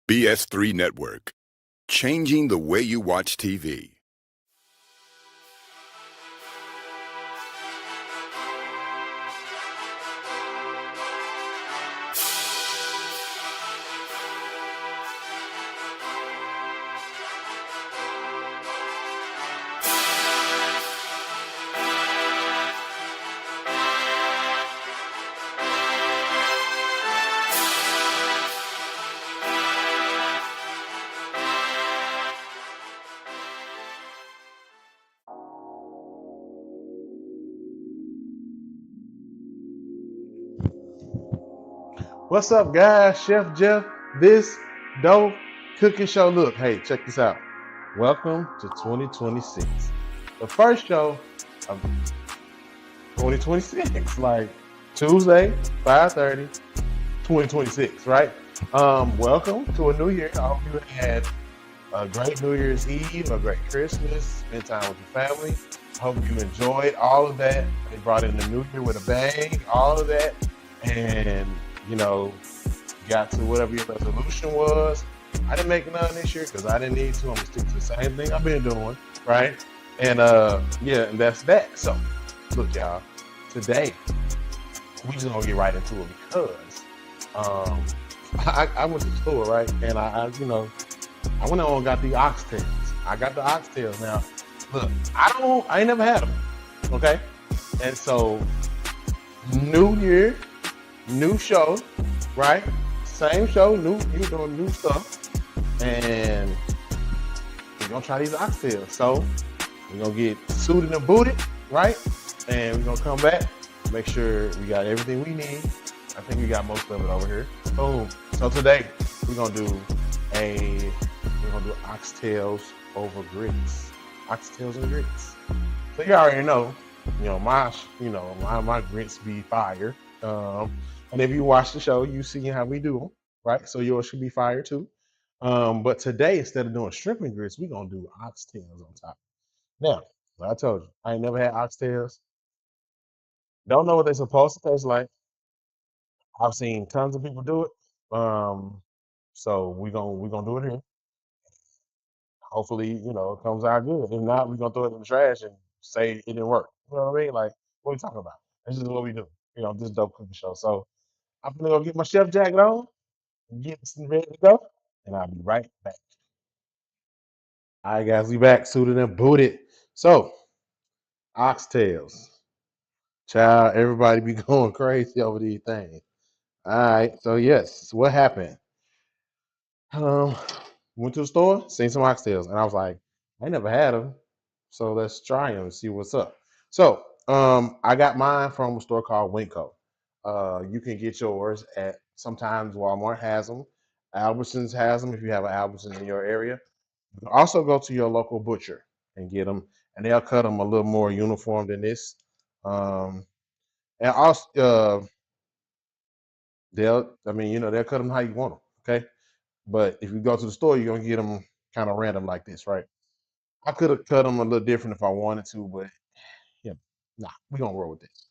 BS3 Network, changing the way you watch TV. What's up, guys? Chef Jeff, this dope cooking show. Look, hey, check this out. Welcome to 2026, the first show of 2026, like Tuesday, 5:30, 2026, right? Welcome to a new year. I hope you had a great New Year's Eve, a great Christmas, spend time with your family. I hope you enjoyed all of that. They brought in the new year with a bang, all of that, and you know got to whatever your resolution was. I didn't make none this year because I didn't need to. I'm gonna stick to the same thing I've been doing, right? And yeah, and that's that. So, look, y'all, today we just gonna get right into it because um, I went to the store, right? And I went on and got the oxtails. I got the oxtails. Now, look, I ain't never had them, okay? And so, new year, new show, right? Same show, you doing new stuff, and we're gonna try these oxtails. So we're gonna get suited and booted, right? And we're gonna come back, make sure we got everything we need. I think we got most of it over here. Boom. So today we're gonna do oxtails over grits. Oxtails and grits. So you already know, my grits be fire. And if you watch the show, you see how we do them, right? So yours should be fire too. But today, instead of doing shrimp and grits, we're gonna do oxtails on top. Now, like I told you, I ain't never had oxtails. Don't know what they're supposed to taste like. I've seen tons of people do it. So we gonna do it here. Hopefully, it comes out good. If not, we're gonna throw it in the trash and say it didn't work. You know what I mean? Like, what are we talking about? This is what we do. This dope cooking show. So I'm gonna go get my chef jacket on, get ready to go, and I'll be right back. All right, guys, we back, suited and booted. So, oxtails. Child, everybody be going crazy over these things. All right, so yes, what happened? Um, Went to the store, seen some oxtails, and I was like, I never had them, so let's try them and see what's up. So, I got mine from a store called Winco. You can get yours at sometimes Walmart has them, Albertsons has them if you have an Albertsons in your area. You can also go to your local butcher and get them, and they'll cut them a little more uniform than this. Um, and also, they'll cut them how you want them. Okay, but if you go to the store, you're gonna get them kind of random like this, right? I could have cut them a little different if I wanted to, but yeah, nah, we gonna roll with this.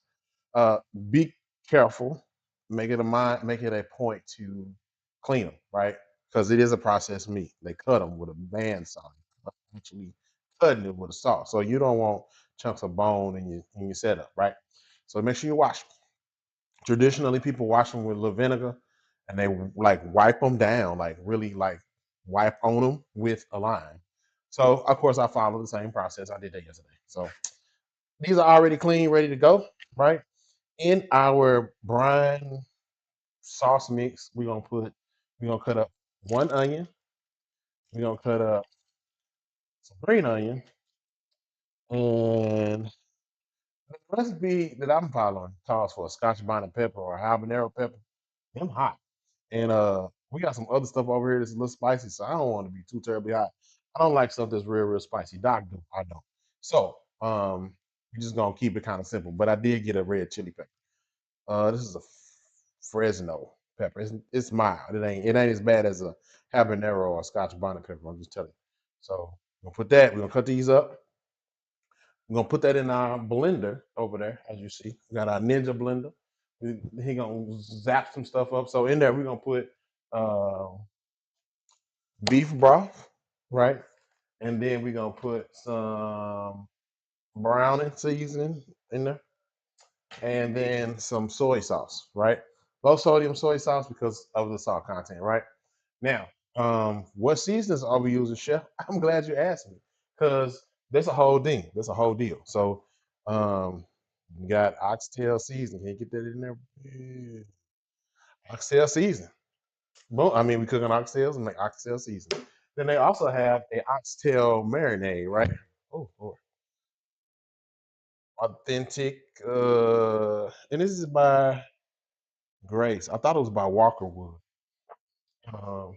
Uh, be careful. Make it a point to clean them, right? Because it is a processed meat. They cut them with a bandsaw, actually cutting it with a saw. So you don't want chunks of bone in your setup, right? So make sure you wash them. Traditionally, people wash them with a little vinegar, and they like wipe them down, like really like wipe on them with a lime. So of course, I follow the same process. I did that yesterday. So these are already clean, ready to go, right? In our brine sauce mix, we're gonna cut up one onion, we're gonna cut up some green onion, and the recipe that I'm following calls for a scotch bonnet pepper or habanero pepper. Them hot. And we got some other stuff over here that's a little spicy, so I don't want to be too terribly hot. I don't like stuff that's real spicy. Doc do, I don't. So we're just gonna keep it kind of simple. But I did get a red chili pepper. This is a Fresno pepper. It's mild. It ain't as bad as a habanero or a Scotch bonnet pepper. I'm just telling you. So we're gonna put that. We're gonna cut these up. We're gonna put that in our blender over there, as you see. We got our Ninja blender. He gonna zap some stuff up. So in there, we're gonna put uh, beef broth, right? And then we're gonna put some browning seasoning in there, and then some soy sauce, right? Low sodium soy sauce because of the salt content, right? Now, what seasonings are we using, Chef? I'm glad you asked me because that's a whole thing. That's a whole deal. So, um, you got oxtail season. Can you get that in there? Yeah. Oxtail season. Well, I mean, we cook on oxtails and make oxtail season. Then they also have a oxtail marinade, right? Oh, Lord. Authentic. And this is by Grace. I thought it was by Walkerwood. Um,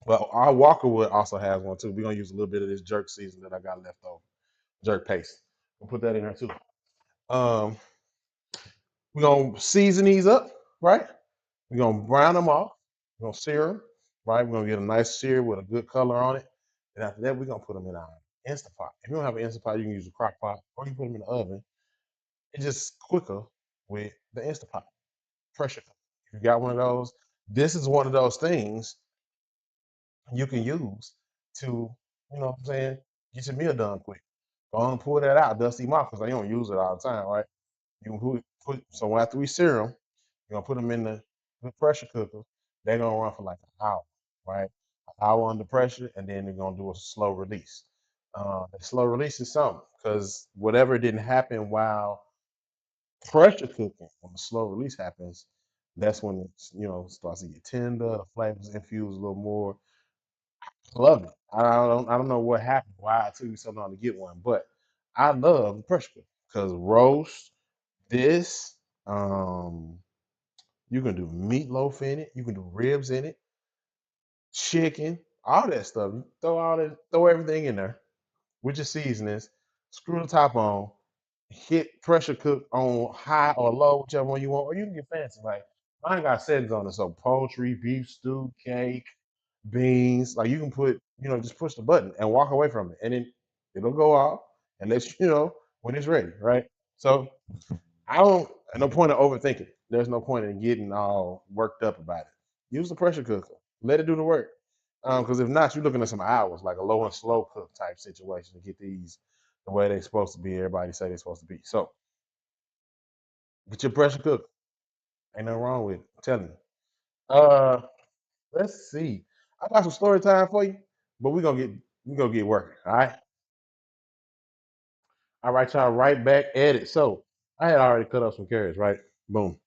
but our Walkerwood also has one too. We're gonna use a little bit of this jerk season that I got left over, jerk paste. We'll put that in there too. Um, we're gonna season these up, right? We're gonna brown them off. We're gonna sear them, right? We're gonna get a nice sear with a good color on it. And after that, we're gonna put them in our Instant Pot. If you don't have an Instant Pot, you can use a crock pot or you can put them in the oven. It's just quicker with the Instant Pot. Pressure cooker. If you got one of those, this is one of those things you can use to, you know what I'm saying, get your meal done quick. Go on and pull that out, dusty mouth, because they don't use it all the time, right? You can so after we sear them, you're gonna put them in the pressure cooker. They're gonna run for like an hour, right? An hour under pressure, and then they're gonna do a slow release. The slow release is something because whatever didn't happen while pressure cooking, when the slow release happens, that's when it's, starts to get tender, the flavors infuse a little more. Love it. I don't know what happened, why it took me so long to get one, but I love the pressure cooker because roast this. Um, you can do meatloaf in it. You can do ribs in it, chicken, all that stuff. You throw everything in there with your seasonings. Screw the top on. Hit pressure cook on high or low, whichever one you want, or you can get fancy. Like mine got settings on it, so poultry, beef stew, cake, beans. Like you can put, just push the button and walk away from it, and then it'll go off and let you know when it's ready, right? So I don't. No point in overthinking. There's no point in getting all worked up about it. Use the pressure cooker. Let it do the work. Because if not, you're looking at some hours, like a low and slow cook type situation to get these the way they're supposed to be. Everybody say they're supposed to be. So get your pressure cooker. Ain't nothing wrong with it. I'm telling you. Let's see. I got some story time for you, but we're gonna get working. All right. All right, y'all. Right back at it. So I had already cut up some carrots, right? Boom.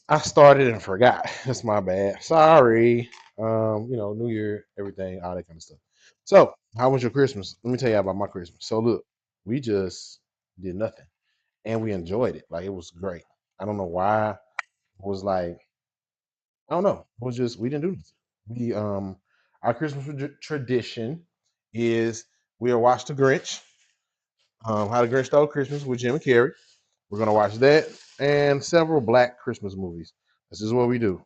I started and forgot. That's my bad. Sorry. New year, everything, all that kind of stuff. So, how was your Christmas? Let me tell you about my Christmas. So, look, we just did nothing and we enjoyed it. Like, it was great. I don't know why. It was like, I don't know. It was just, we didn't do nothing. Our Christmas tradition is we'll watch The Grinch, How the Grinch Stole Christmas with Jim and Carrey. We're going to watch that and several Black Christmas movies. This is what we do.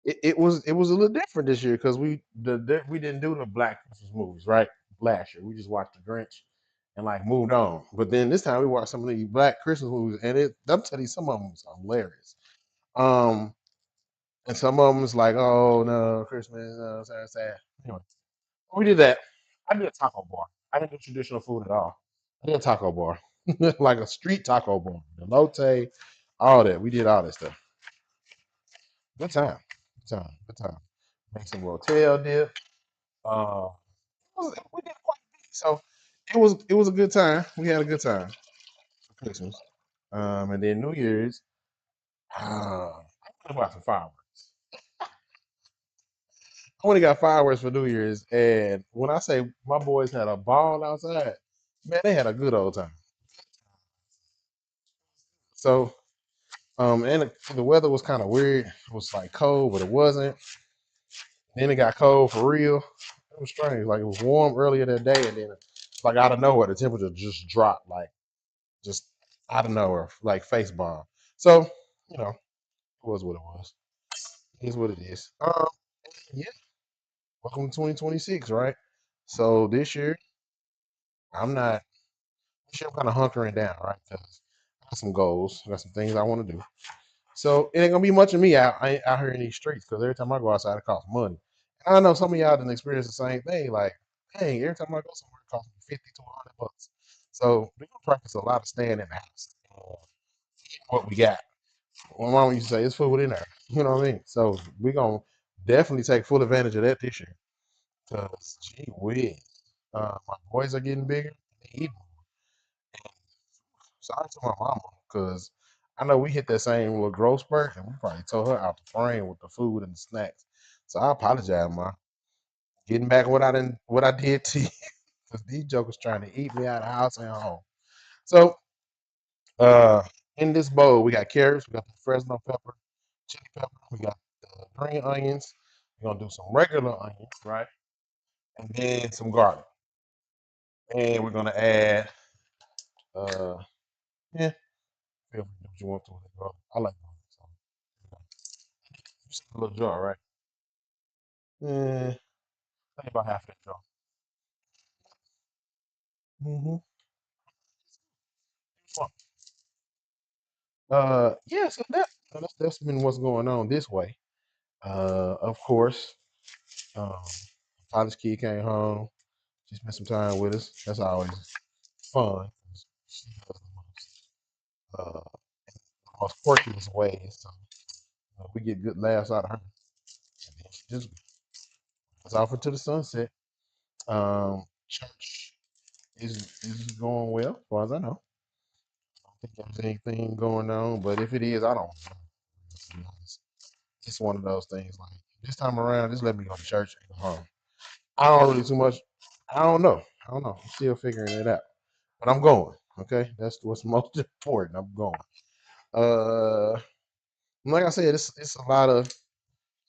It was a little different this year because we didn't do the Black Christmas movies right last year. We just watched The Grinch and like moved on. But then this time we watched some of the Black Christmas movies, and I'm telling you, some of them was hilarious. Um, and some of them was like, oh no, Christmas, sad, sad. Anyway, we did that. I did a taco bar. I didn't do traditional food at all. I did a taco bar, like a street taco bar, the elote, all that. We did all that stuff. Good time, good time, good time. Make some rotel dip. Uh, we did quite a bit. So it was a good time. We had a good time for Christmas. And then New Year's, I bought some fireworks. I only got fireworks for New Year's, and when I say my boys had a ball outside, man, they had a good old time. So, and the weather was kind of weird. It was like cold, but it wasn't. Then it got cold for real. It was strange. Like it was warm earlier that day, and then like out of nowhere, the temperature just dropped. Like just out of nowhere, like face bomb. So, it was what it was. It is what it is. Yeah, welcome to 2026, right? So I'm not, this year I'm kind of hunkering down, right? Because I got some goals, I got some things I want to do. So it ain't gonna be much of me out here in these streets because every time I go outside, it costs money. And I know some of y'all done experienced the same thing. Like, dang, every time I go somewhere, it costs me 50 to 100 bucks. So we're gonna practice a lot of staying in the house. What we got. My mom used to say, it's food in there. You know what I mean? So we're gonna definitely take full advantage of that this year. Cause gee whiz, my boys are getting bigger. They eat more. Shout out to my mama, cause I know we hit that same little growth spurt, and we probably tore her out the frame with the food and the snacks. So I apologize, ma. Getting back what I did to you, cause these jokers trying to eat me out of the house and home. So uh, in this bowl, we got carrots, we got the Fresno pepper, chili pepper, we got the green onions. We're gonna do some regular onions, right? And then some garlic. And we're gonna add uh yeah, feel free to do what you want to with it, bro. I like garlic, so just a little jar, right? Eh, think about half that jar. Mm-hmm. Yeah, so that's been what's going on this way. Of course, um, college kid came home. She spent some time with us. That's always fun. She does the most quirkiest ways. So we get good laughs out of her. And then she just goes off into the sunset. Church is going well, as far as I know. I don't think there's anything going on, but if it is, I don't know. To be honest. It's one of those things like this time around, just let me go to church and go home. I don't really too much. I don't know. I don't know. I'm still figuring it out. But I'm going. Okay. That's what's most important. I'm going. Uh like I said, it's a lot of it's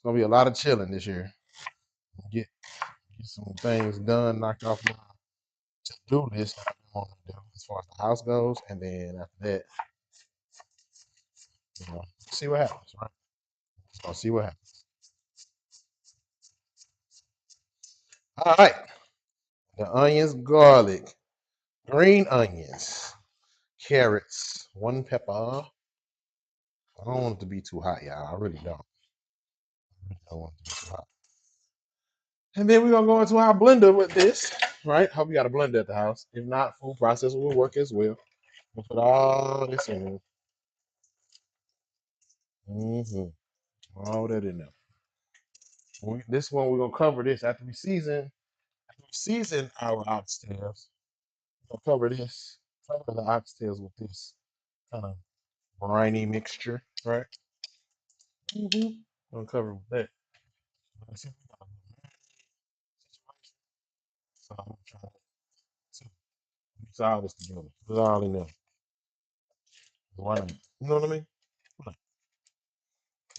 gonna be a lot of chilling this year. Get some things done, knocked off my to do list that I've been wanting to do as far as the house goes, and then after that, see what happens, right? So see what happens. All right. The onions, garlic, green onions, carrots, one pepper. I don't want it to be too hot, y'all. I really don't. I really don't want it to be too hot. And then we're gonna go into our blender with this, right? Hope you got a blender at the house. If not, food processor will work as well. We'll put all this in. Mm-hmm. All that in there. This one we're gonna cover this after we season. After we season our oxtails, we're gonna cover this. Cover the oxtails with this kind of briny mixture, right? Mm-hmm. Gonna cover it with that. Let's see if we got a situation. So I'm gonna try to mix all this together. Put it all in there. Why not? You know what I mean? Like,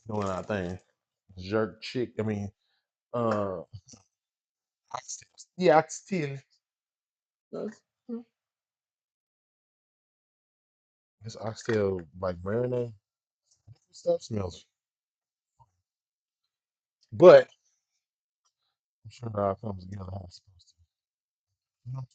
doing our thing. Jerk chick. I mean, uh, oxtails. Yeah, oxtail. That's- This oxtail like marinade stuff smells, but I'm sure it all comes together how it's supposed to. You know?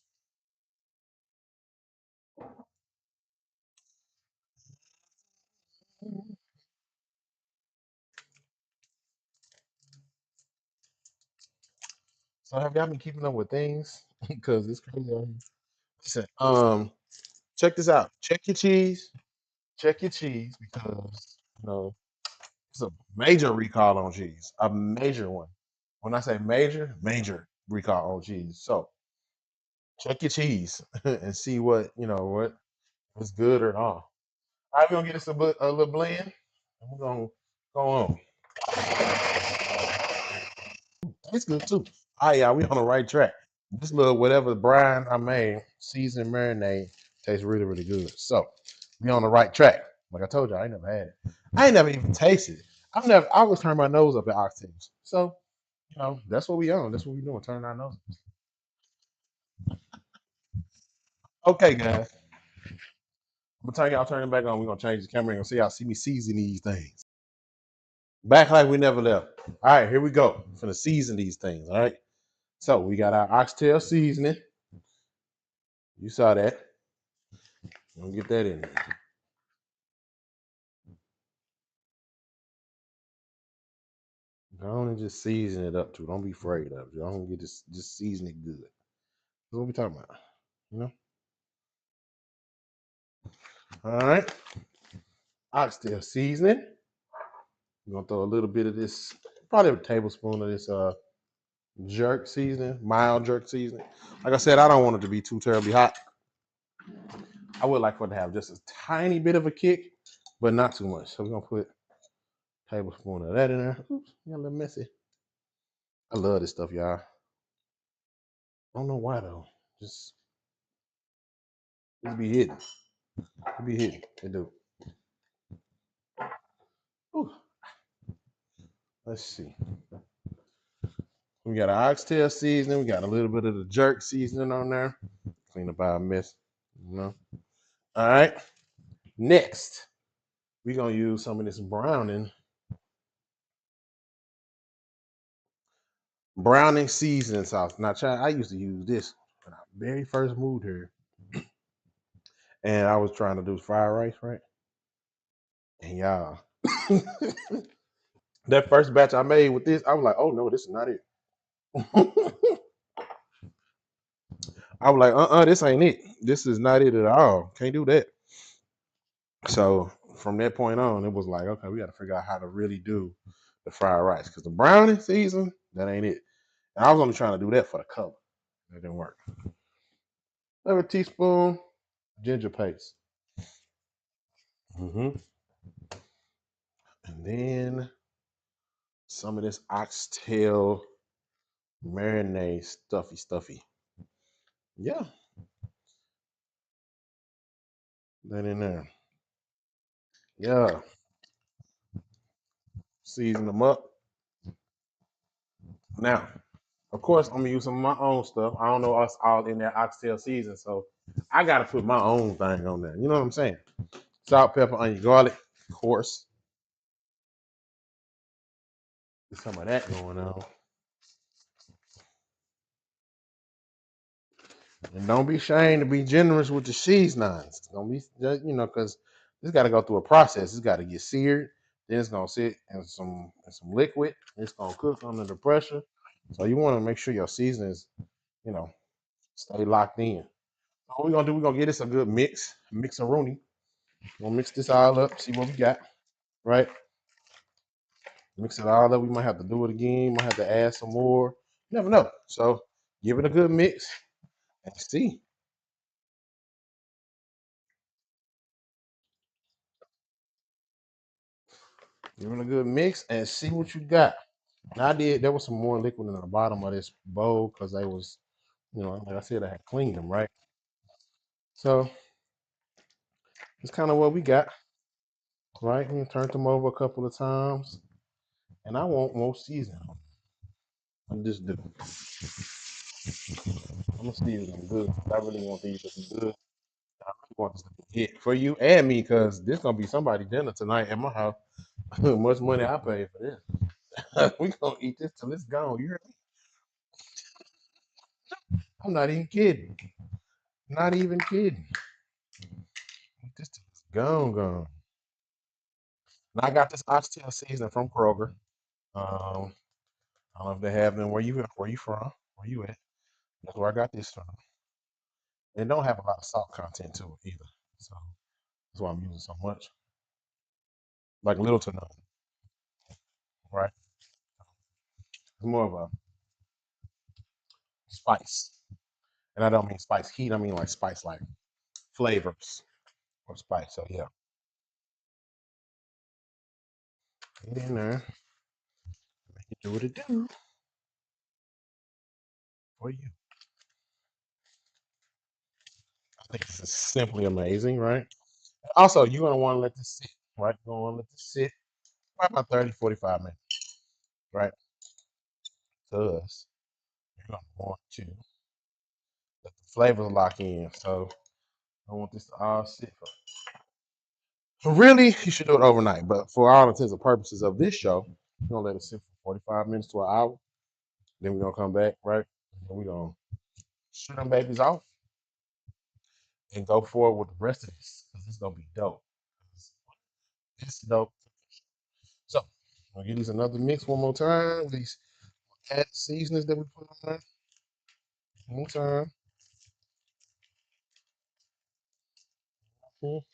So have y'all been keeping up with things? Because it's crazy out here. Listen, check this out. Check your cheese. Check your cheese because it's a major recall on cheese. A major one. When I say major, major recall on cheese. So check your cheese and see what is good or not. All right, we're gonna get us a little blend, and we're gonna go on. It's good too. All right, y'all, we on the right track. This little whatever brine I made, seasoned marinade, tastes really, really good. So we on the right track. Like I told you, I ain't never had it. I ain't never even tasted it. I always turn my nose up at oxtails. So, that's what we on. That's what we doing, turning our noses. Okay, guys. I'm gonna turn it back on. We're gonna change the camera and see y'all see me season these things. Back like we never left. All right, here we go. I'm gonna season these things. All right. So we got our oxtail seasoning. You saw that. We'll get that in there. Go on and just season it up too. Don't be afraid of it. Don't get this. Just season it good. That's what we talking about. You know. All right. Oxtail seasoning. We're gonna throw a little bit of this, probably a tablespoon of this jerk seasoning, mild jerk seasoning. Like I said, I don't want it to be too terribly hot. I would like for it to have just a tiny bit of a kick, but not too much. So we're gonna put a tablespoon of that in there. Oops, got a little messy. I love this stuff, y'all. I don't know why though. Just be hidden. It be hidden. It do. Ooh, let's see. We got an oxtail seasoning. We got a little bit of the jerk seasoning on there. Clean up our mess. You know. All right. Next, we're gonna use some of this browning seasoning sauce. Now, child, I used to use this when I very first moved here, and I was trying to do fried rice, right? And y'all, that first batch I made with this, I was like, oh no, this is not it. I was like, this ain't it. This is not it at all. Can't do that. So from that point on, it was like, okay, we got to figure out how to really do the fried rice because the browning season, that ain't it. And I was only trying to do that for the color. That didn't work. Another teaspoon ginger paste. And then some of this oxtail marinade stuffy. Yeah, that in there. Yeah, season them up. Now, of course, I'm gonna use some of my own stuff. I don't know us all in that oxtail season, so I gotta put my own thing on there. You know what I'm saying? Salt, pepper, onion, garlic, of course. There's some of that going on. And don't be ashamed to be generous with the seasonings. Don't be, because this got to go through a process. It's got to get seared. Then it's gonna sit in some liquid. It's gonna cook under the pressure. So you want to make sure your seasonings, you know, stay locked in. So what we're gonna do? We're gonna get this a good mix-a-rooney. We'll mix this all up. See what we got. Right. Mix it all up. We might have to do it again. Might have to add some more. You never know. So give it a good mix and see. Give it a good mix and see what you got. Now I did. There was some more liquid in the bottom of this bowl because they was, like I said, I had cleaned them, right? So it's kind of what we got, right? We turned them over a couple of times, and I want more seasoning. I just do. I'm gonna season them good. I really want these to be good. I really want this to be hit for you and me because this gonna be somebody's dinner tonight at my house. Much money I paid for this. We gonna eat this till it's gone. You hear me? I'm not even kidding. Not even kidding. This till it's gone. And I got this oxtail seasoning from Kroger. Um, I don't know if they have them where you from, where you at. That's where I got this from. It don't have a lot of salt content to it either. So that's why I'm using so much. Like little to none, right? It's more of a spice. And I don't mean spice heat, I mean like spice like flavors or spice. So yeah. Get in there. Make it do what it do for you. I think this is simply amazing, right? Also, you're gonna want to let this sit, right? You're gonna want to let this sit for about 30, 45 minutes, right? Because you're gonna want to let the flavors lock in. So I want this to all sit for. So really, you should do it overnight. But for all intents and purposes of this show, we're gonna let it sit for 45 minutes to an hour. Then we're gonna come back, right? And we're gonna shoot them babies off and go forward with the rest of this because it's gonna be dope. It's dope. So I'll give these another mix one more time. These add seasonings that we put on there. One more time. Mhm.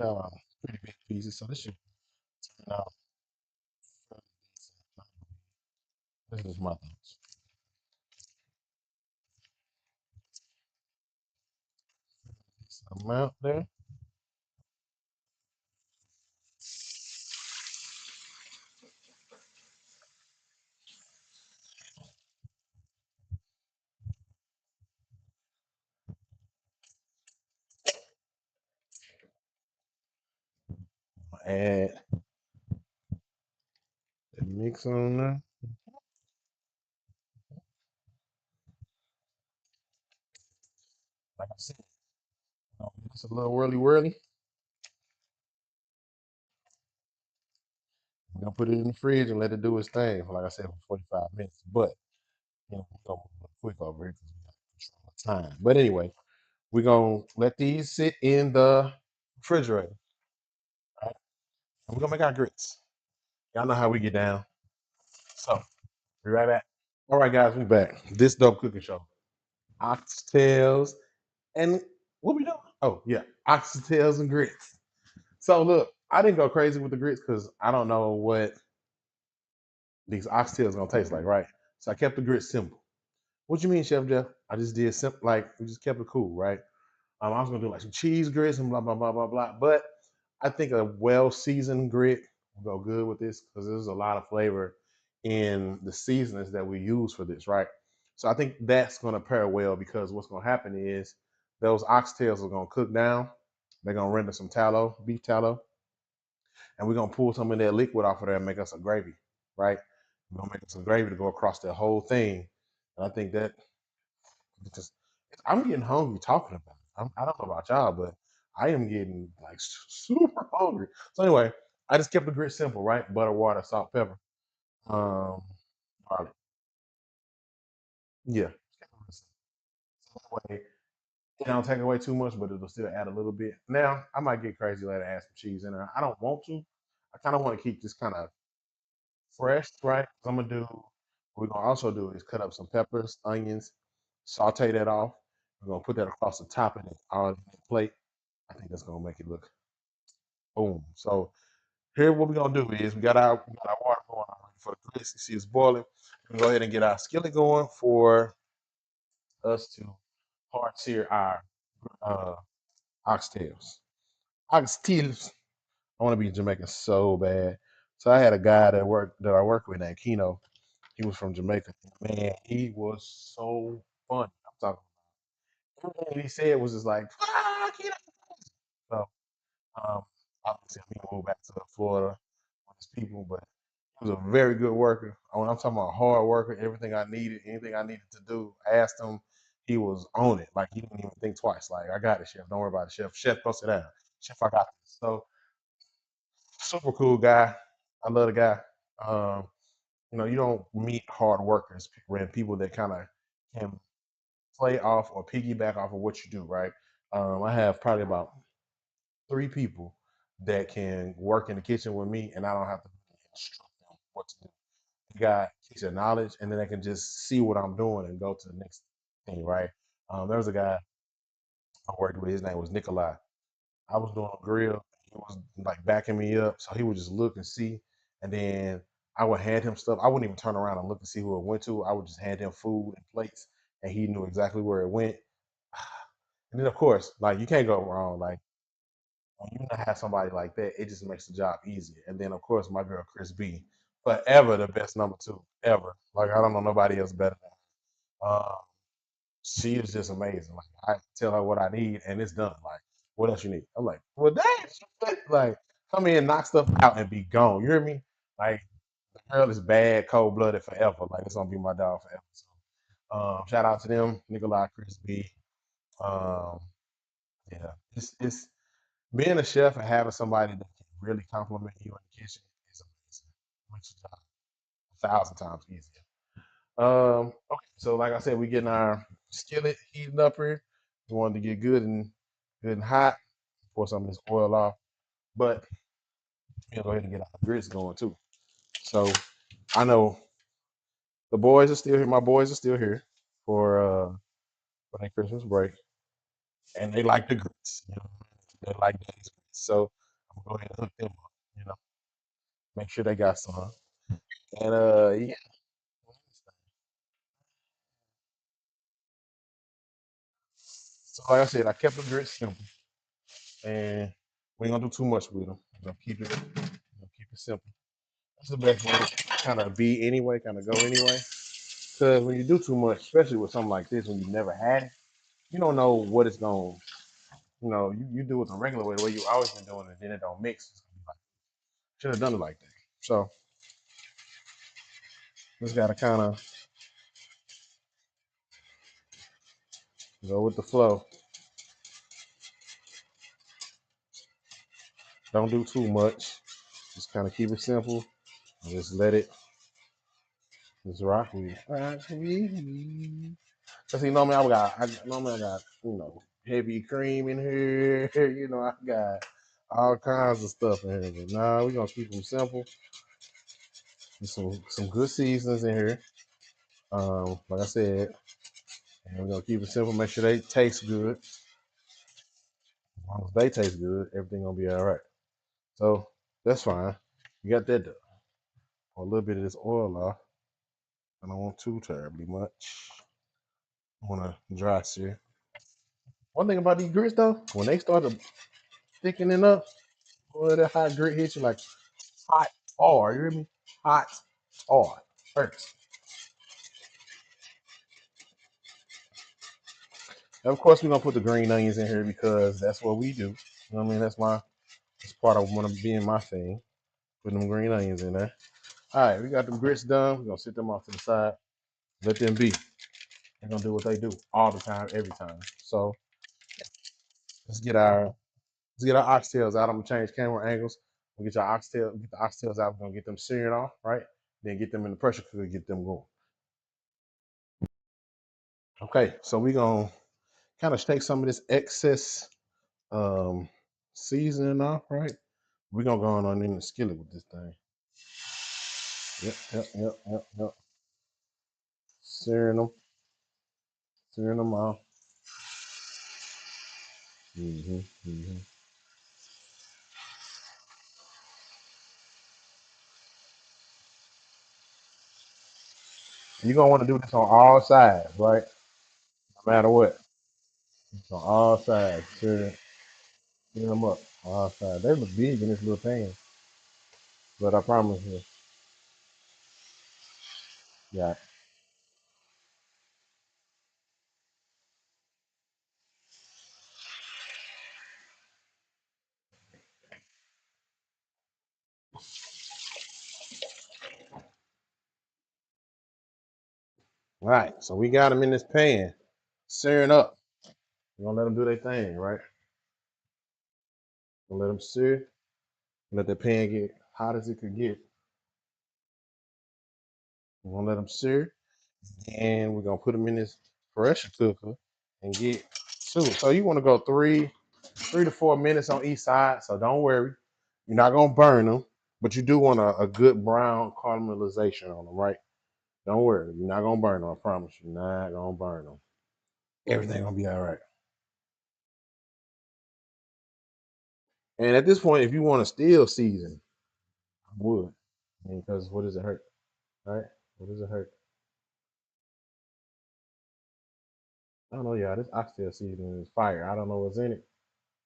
Uh, Pretty big pieces, so this should turn out fairly decent. This is my thoughts. Decent amount there. Add the mix on there. Like I said, it's a little whirly whirly. We're gonna put it in the fridge and let it do its thing for, like I said, for 45 minutes. But we're gonna move quick over here because we got control of time. But anyway, we're gonna let these sit in the refrigerator. All right? And we're gonna make our grits. Y'all know how we get down. So be right back. All right, guys, we back. This dope cooking show. Oxtails and what we doing? Oh yeah, oxtails and grits. So look, I didn't go crazy with the grits because I don't know what these oxtails gonna taste like, right? So I kept the grits simple. What you mean, Chef Jeff? I just did simple, like we just kept it cool, right? I was gonna do like some cheese grits and blah blah blah blah blah. But I think a well seasoned grit will go good with this because there's a lot of flavor in the seasonings that we use for this, right? So I think that's gonna pair well because what's gonna happen is those oxtails are gonna cook down. They're gonna render some tallow, beef tallow, and we're gonna pull some of that liquid off of there and make us a gravy, right? We're gonna make us some gravy to go across the whole thing. And I think that because I'm getting hungry talking about it. I don't know about y'all, but I am getting like super hungry. So anyway, I just kept the grit simple, right? Butter, water, salt, pepper, um, garlic. Yeah. So that way, it don't take away too much, but it'll still add a little bit. Now, I might get crazy later, add some cheese in there. I don't want to. I kind of want to keep this kind of fresh, right? So I'm gonna do. What we're gonna also do is cut up some peppers, onions, saute that off. We're gonna put that across the top of it, all in the plate. I think that's gonna make it look boom. So here, what we're gonna do is we got our water going on for the grits. You see it's boiling. We go ahead and get our skillet going for us to hard sear our uh, oxtails. Oxtails. I want to be Jamaican so bad. So I had a guy that I work with named Keno. He was from Jamaica. Man, he was so funny. I'm talking. Everything he said was just like, Keno. So obviously he moved back to Florida with his people, but he was a very good worker. When I'm talking about hard worker, everything I needed, anything I needed to do, I asked him. He was on it. Like he didn't even think twice. Like I got it, chef. Don't worry about it, chef. Chef, go sit down. Chef, I got this. So super cool guy. I love the guy. Um, you don't meet hard workers and people that kind of can play off or piggyback off of what you do, right? I have probably about three people that can work in the kitchen with me, and I don't have to instruct them what to do. They got kitchen knowledge, and then they can just see what I'm doing and go to the next thing, right? There was a guy I worked with. His name was Nikolai. I was doing a grill. He was like backing me up, so he would just look and see, and then I would hand him stuff. I wouldn't even turn around and look and see who it went to. I would just hand him food and plates, and he knew exactly where it went. And then, of course, like you can't go wrong. Like when you have somebody like that, it just makes the job easier. And then, of course, my girl Chris B, forever the best number two ever. Like I don't know nobody else better than her. She is just amazing. Like I tell her what I need, and it's done. Like what else you need? I'm like, well, dang, like come in, knock stuff out, and be gone. You hear me? Like the girl is bad, cold blooded forever. Like it's gonna be my dog forever. So, shout out to them, Nikolai, Chris B. Um, yeah, it's being a chef and having somebody that can really compliment you in the kitchen is amazing. Makes the job 1,000 times easier. Okay, so like I said, we getting our skillet heating up here. We wanted to get good and hot. Pour some of this oil off. But We'll go ahead and get our grits going too. So I know the boys are still here. My boys are still here for their Christmas break, and they like the grits. You know, they like these grits. So I'm gonna go ahead and hook them up. You know, make sure they got some. And yeah. So like I said, I kept the grits simple, and we ain't gonna do too much with them. Keep it simple. That's the best way to kind of be anyway, kind of go anyway. Because when you do too much, especially with something like this, when you never had it, you don't know what it's going. You do it the regular way, the way you always been doing it, then it don't mix. Like, should have done it like that. So just gotta kind of go with the flow. Don't do too much. Just kind of keep it simple. And just let it just rock with it. Rock with me. Cause normally I got heavy cream in here. I got all kinds of stuff in here. But nah, we gonna keep them simple. With some good seasonings in here. Like I said, and we're gonna keep it simple. Make sure they taste good. As long as they taste good, everything gonna be all right. So that's fine. You got that done. Pour a little bit of this oil off. I don't want too terribly much. I want to dry sear. One thing about these grits though, when they start to thickening up, boy, that hot grit hits you like hot tar. You hear me? Hot tar. Hurts. And of course, we're gonna put the green onions in here because that's what we do. You know what I mean? That's part of one of being my thing. Putting them green onions in there. All right, we got them grits done. We're gonna sit them off to the side. Let them be. They're gonna do what they do all the time, every time. So let's get our oxtails out. I'm gonna change camera angles. We'll get the oxtails out. We're gonna get them searing off, right? Then get them in the pressure cooker, get them going. Okay, so we're gonna kind of take some of this excess um seasoning off, right? We're gonna go on in the skillet with this thing. Yep. Searing them, searing them off. hmm You're gonna want to do this on all sides, right? No matter what. It's on all sides. Sear them up. All sides. They look big in this little pan, but I promise you, yeah. All right, so we got them in this pan, searing up. We're gonna let them do their thing, right? Gonna let them sear. Let the pan get hot as it could get. We're gonna let them sear, and we're gonna put them in this pressure cooker and get to it. So you want to go 3 to 4 minutes on each side. So don't worry, you're not gonna burn them, but you do want a good brown caramelization on them, right? Don't worry, you're not gonna burn them. I promise you, you're not gonna burn them. Everything gonna be all right. And at this point, if you want to still season, I would. I mean, because what does it hurt, right? What does it hurt? I don't know, y'all. This oxtail seasoning is fire. I don't know what's in it.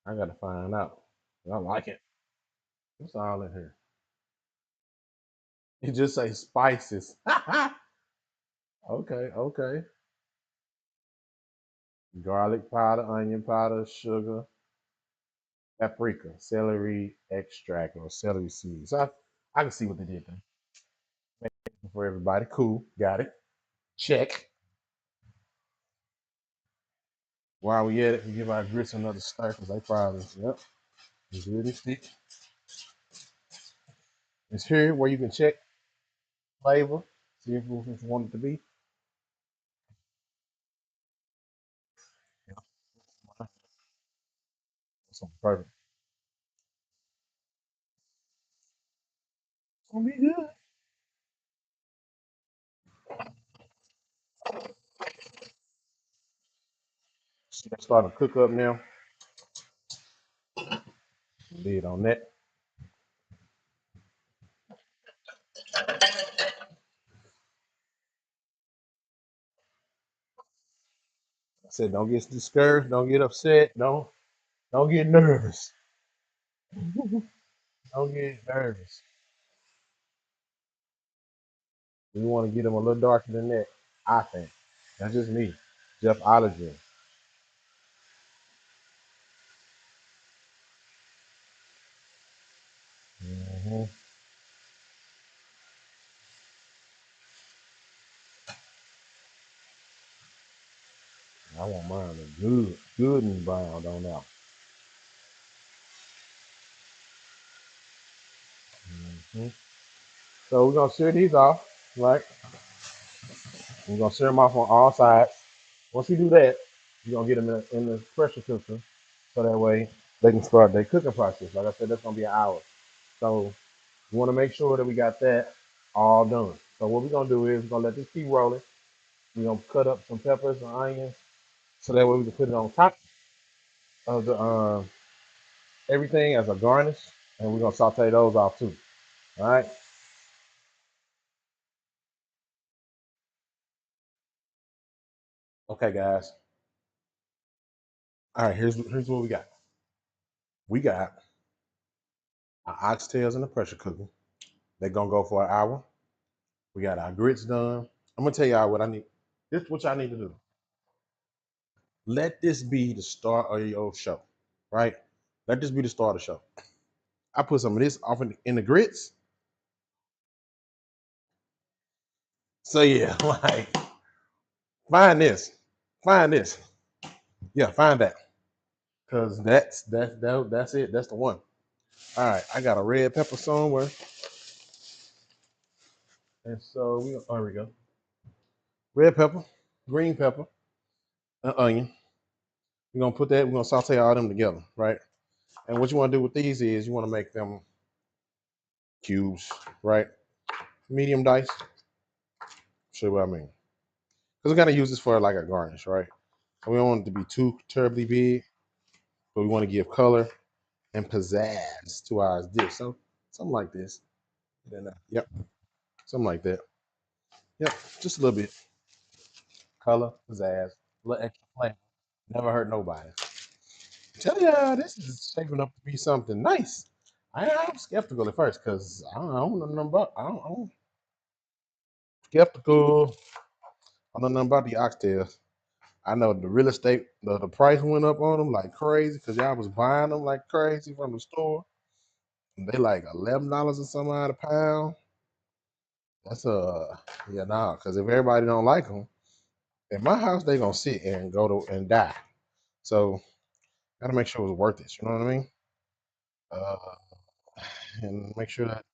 I gotta find out. I like it. What's all in here? It just say spices. Okay. Garlic powder, onion powder, sugar, paprika, celery extract, or celery seeds. I can see what they did there. For everybody. Cool. Got it. Check. While we at it, we give our grits another stir because they probably, yep, it's really thick. It's here where you can check flavor, see if you want it to be. That's perfect. Gonna be good. See that starting to cook up now. Lid on that. I said, don't get discouraged, don't get upset, don't get nervous. Don't get nervous. We want to get them a little darker than that. I think. That's just me. Jeffology. Mm-hmm. I want mine to good and brown on that. Hmm. So we're gonna sear these off, right? We're gonna sear them off on all sides. Once we do that, we're gonna get them in the pressure cooker, so that way they can start their cooking process. Like I said, that's gonna be an hour. So we want to make sure that we got that all done. So what we're gonna do is we're gonna let this keep rolling. We're gonna cut up some peppers and onions, so that way we can put it on top of the everything as a garnish, and we're gonna saute those off too. All right. Okay, guys. All right. Here's what we got. We got our oxtails in the pressure cooker. They're gonna go for an hour. We got our grits done. I'm gonna tell y'all what I need. This is what y'all need to do. Let this be the start of your show, right? Let this be the start of the show. I put some of this off in the grits. So yeah, like find this, find this. Yeah, find that. Cause that's it. That's the one. All right, I got a red pepper somewhere, and so there we go. Red pepper, green pepper, and onion. We're gonna put that. We're gonna saute all them together, right? And what you want to do with these is you want to make them cubes, right? Medium dice. Show you what I mean. Because we gotta use this for like a garnish, right? So we don't want it to be too terribly big, but we want to give color and pizzazz to our dish. So something like this. Yep, something like that. Yep, just a little bit color, pizzazz, a little extra flavor. Never hurt nobody. Tell ya, this is shaping up to be something nice. I'm skeptical at first because I don't know nothing about. I'm skeptical. I don't know nothing about the oxtails. I know the real estate, the price went up on them like crazy because y'all was buying them like crazy from the store. And they like $11 or something out a pound. That's yeah, nah. Because if everybody don't like them, in my house they gonna sit and go to and die. So gotta make sure it's worth it. You know what I mean? Uh, and make sure that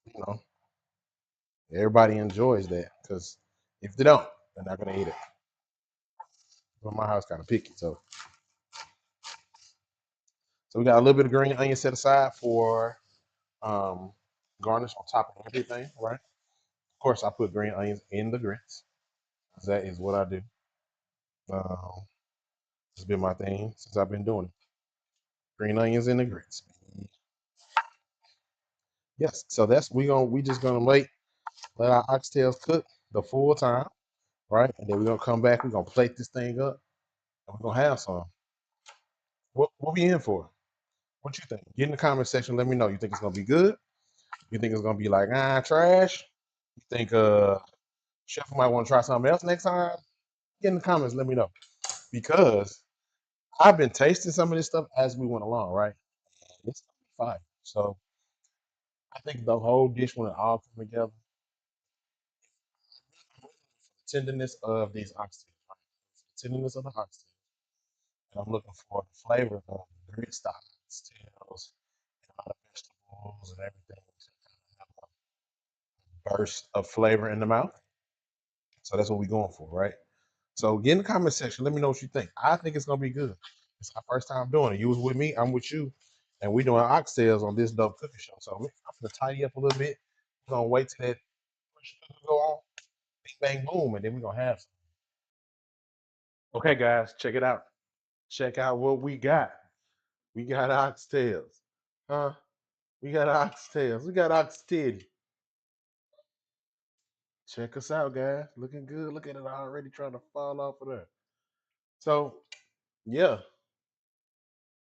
everybody enjoys that. Because if they don't, they're not gonna eat it. But my house kind of picky, so we got a little bit of green onion set aside for um, garnish on top of everything, right? Of course, I put green onions in the grits. That is what I do. Um, it's been my thing since I've been doing it. Green onions in the grits. Yes, so we just gonna let our oxtails cook the full time, right? And then we're gonna come back. We're gonna plate this thing up, and we're gonna have some. What we in for? What you think? Get in the comment section. Let me know. You think it's gonna be good? You think it's gonna be like trash? You think chef might want to try something else next time? Get in the comments. Let me know because I've been tasting some of this stuff as we went along, right? It's fine. So I think the whole dish when it all come together, tenderness of these oxtails, right? Tenderness of the oxtail, and I'm looking for the flavor of the grits, the oxtails, and all the vegetables and everything. So kind of have a burst of flavor in the mouth. So that's what we're going for, right? So get in the comment section. Let me know what you think. I think it's gonna be good. It's our first time doing it. You was with me, I'm with you, and we doing oxtails on this dope cooking show. So I'm gonna tidy up a little bit, We're gonna wait till that sugar go off, bing bang boom, and then we're gonna have some. Okay, guys, check it out. Check out what we got. We got oxtails. Huh? We got oxtails. We got oxtail. Check us out, guys. Looking good. Look at it already trying to fall off of there. So, yeah,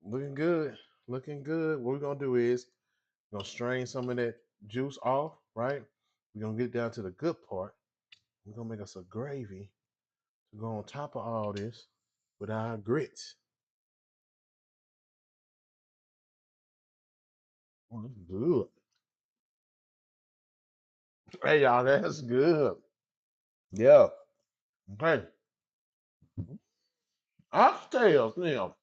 looking good. Looking good. What we're gonna do is we're gonna strain some of that juice off, right? We're gonna get down to the good part. We're gonna make us a gravy to go on top of all this with our grits. Oh, that's good. Hey y'all, that's good. Yeah. Okay. Oxtails now.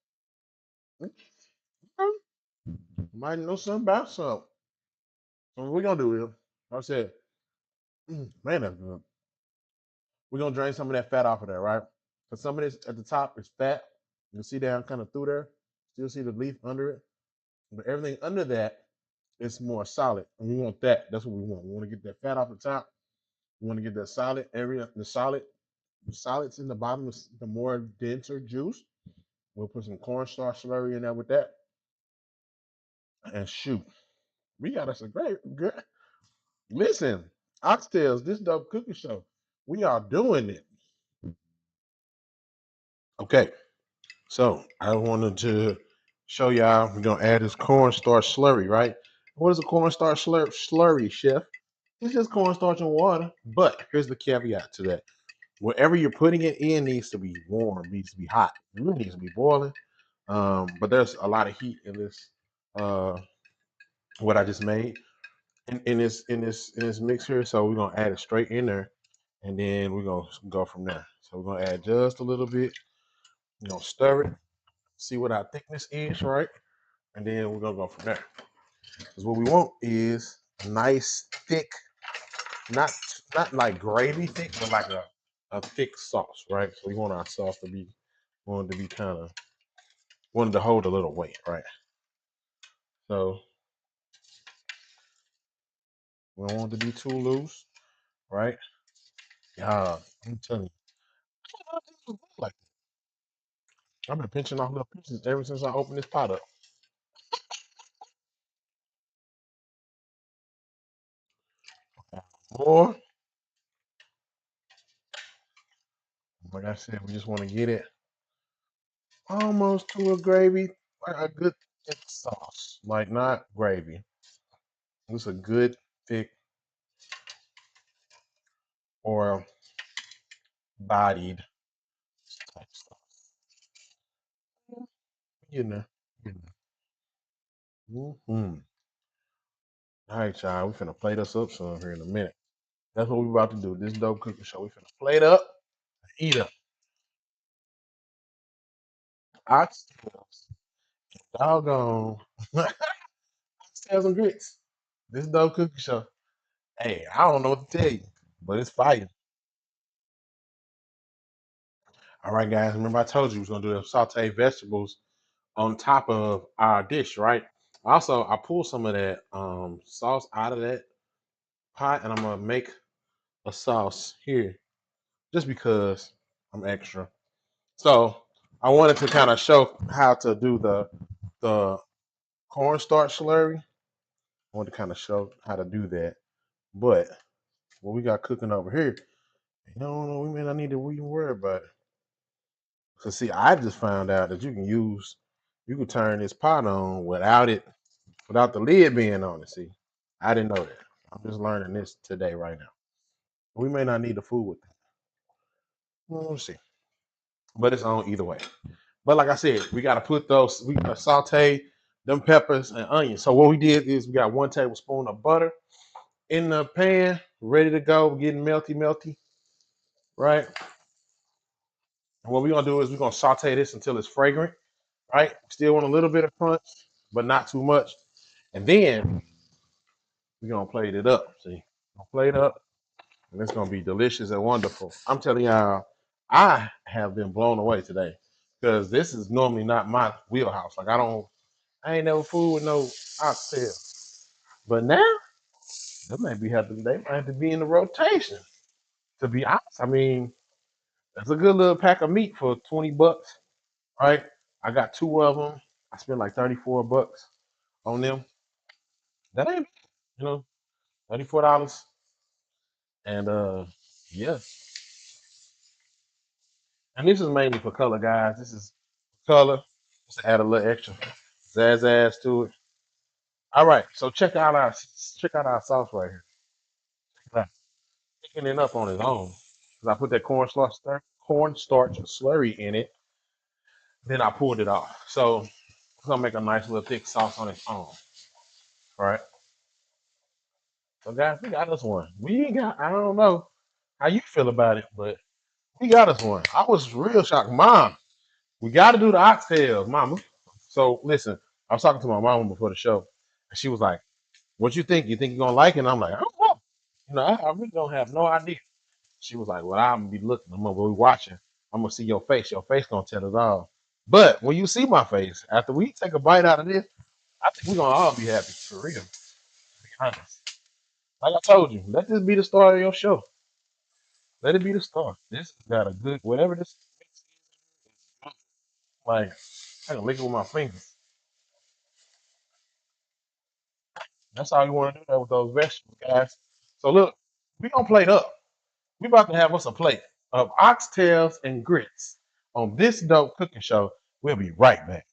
Might know something about something. So what we're gonna do is, like I said, man, that's good. We're gonna drain some of that fat off of there, right? Because some of this at the top is fat. You can see down kind of through there. Still see the leaf under it. But everything under that is more solid. And we want that. That's what we want. We want to get that fat off the top. We want to get that solid area, the solids in the bottom, the more denser juice. We'll put some cornstarch slurry in there with that. And shoot, we got us a great good. Listen, Oxtails, this dope cookie show. We are doing it. Okay, so I wanted to show y'all. We're gonna add this cornstarch slurry, right? What is a cornstarch slurry, chef? It's just cornstarch and water. But here's the caveat to that. Whatever you're putting it in needs to be warm, needs to be hot. It really needs to be boiling. But there's a lot of heat in this what I just made in this mix here. So we're gonna add it straight in there, and then we're gonna go from there. So we're gonna add just a little bit. We're gonna stir it, see what our thickness is, right? And then we're gonna go from there. Because what we want is a nice thick, not not like gravy thick, but like a thick sauce, right? So we want our sauce to be wanted to be kind of wanted to hold a little weight, right? So we don't want it to be too loose, right? Yeah, I'm telling you, like I've been pinching off little pieces ever since I opened this pot up. More, like I said, we just want to get it almost to a gravy, like a good thick sauce, like not gravy. It's a good thick or bodied type sauce. You know, you know. Mm-hmm. All right, y'all. We finna plate us up some here in a minute. That's what we about to do. This dope cooking show. We finna plate up, eat up. Oxtails, doggone, oxtails and grits. This dope cooking show. Hey, I don't know what to tell you, but it's fire. All right, guys. Remember I told you we was gonna do the sauteed vegetables on top of our dish, right? Also, I pulled some of that sauce out of that pot, and I'm gonna make a sauce here just because I'm extra. So I wanted to kind of show how to do the cornstarch slurry. I wanted to kind of show how to do that. But what we got cooking over here, you know, we may not need to even worry about it. So see, I just found out that you can turn this pot on without the lid being on it. See, I didn't know that. I'm just learning this today right now. We may not need the food with that. We'll see, but it's on either way. But like I said, we got to put we got to saute them peppers and onions. So what we did is we got 1 tablespoon of butter in the pan, ready to go, getting melty, melty, right? And what we're gonna do is we're gonna saute this until it's fragrant, right? Still want a little bit of crunch, but not too much. And then we're gonna plate it up. See, gonna plate up, and it's gonna be delicious and wonderful. I'm telling y'all, I have been blown away today because this is normally not my wheelhouse. I ain't never fooled with no oxtail. But now, They might have to be in the rotation. To be honest, I mean, that's a good little pack of meat for $20, right? I got two of them. I spent like $34 on them. That ain't, you know, $34. And yeah. And this is mainly for color, guys. This is color. Just to add a little extra zazz to it. All right, so check out our sauce right here. Check it out. Picking it up on its own. Cause I put that cornstarch slurry in it. Then I pulled it off. So it's gonna make a nice little thick sauce on its own. All right. So guys, we got us one. We ain't got. I don't know how you feel about it, but we got us one. I was real shocked, Mom. We got to do the oxtails, Mama. So listen, I was talking to my mom before the show, and she was like, "What you think? You think you're gonna like it?" And I'm like, "I don't know. I really don't have no idea." She was like, "Well, I'm gonna be looking. I'm gonna be watching. I'm gonna see your face. Your face gonna tell us all." But when you see my face after we take a bite out of this, I think we're gonna all be happy for real. To be honest, like I told you, let this be the start of your show. Let it be the start. This has got a good whatever this mix is. Like I can lick it with my fingers. That's all you want to do that with those vegetables, guys. So look, we gonna plate up. We about to have us a plate of oxtails and grits on this dope cooking show. We'll be right back.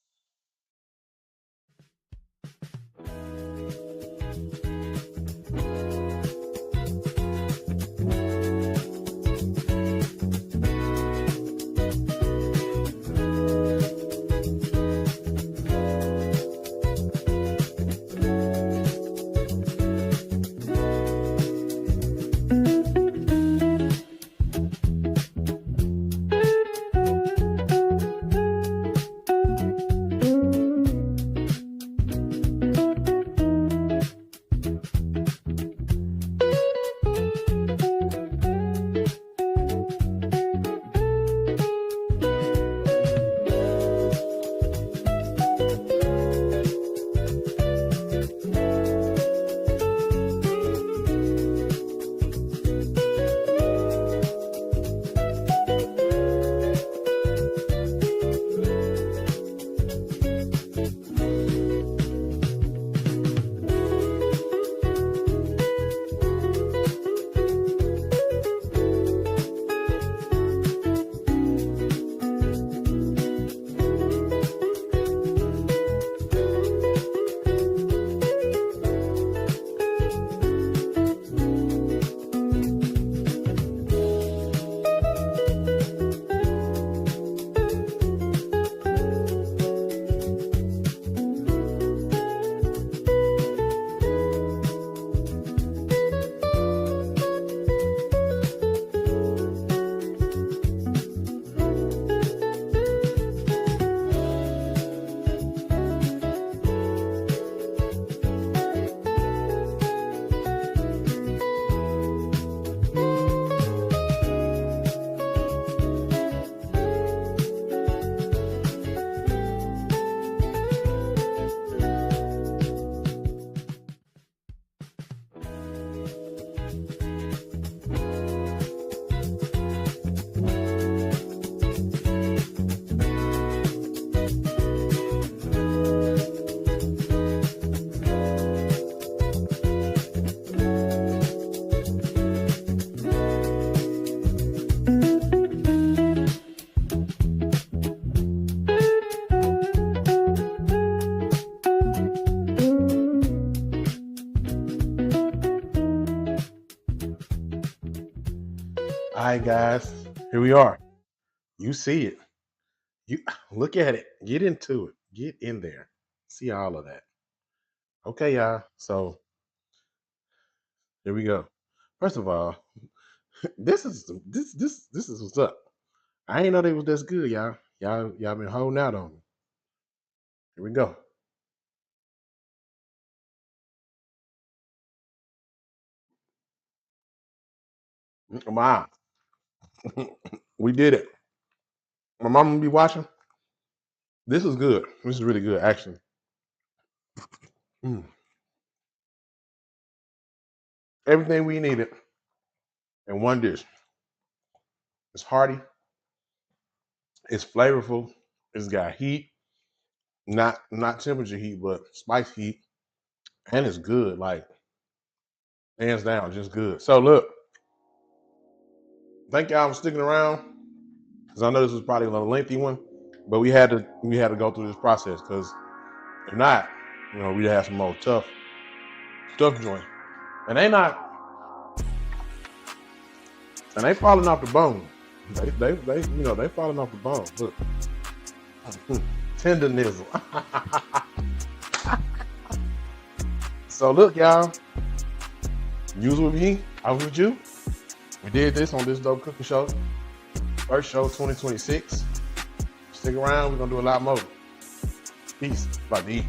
All right, guys, here we are. You see it. You look at it. Get into it. Get in there. See all of that. Okay, y'all. So here we go. First of all, this is what's up. I ain't know they was this good, y'all. Y'all been holding out on me. Here we go. Wow, we did it. My mom will be watching. This is good. This is really good, actually. Mm. Everything we needed in one dish. It's hearty. It's flavorful. It's got heat, not temperature heat, but spice heat, and it's good. Like hands down, just good. So look, thank y'all for sticking around because I know this was probably a little lengthy one, but we had to go through this process because if not, we'd have some more tough joints, and they falling off the bone. They falling off the bone. Look, tenderness. So look, y'all. You was with me. I was with you. We did this on this dope cooking show. First show 2026. Stick around. We're gonna do a lot more. Peace. About to eat.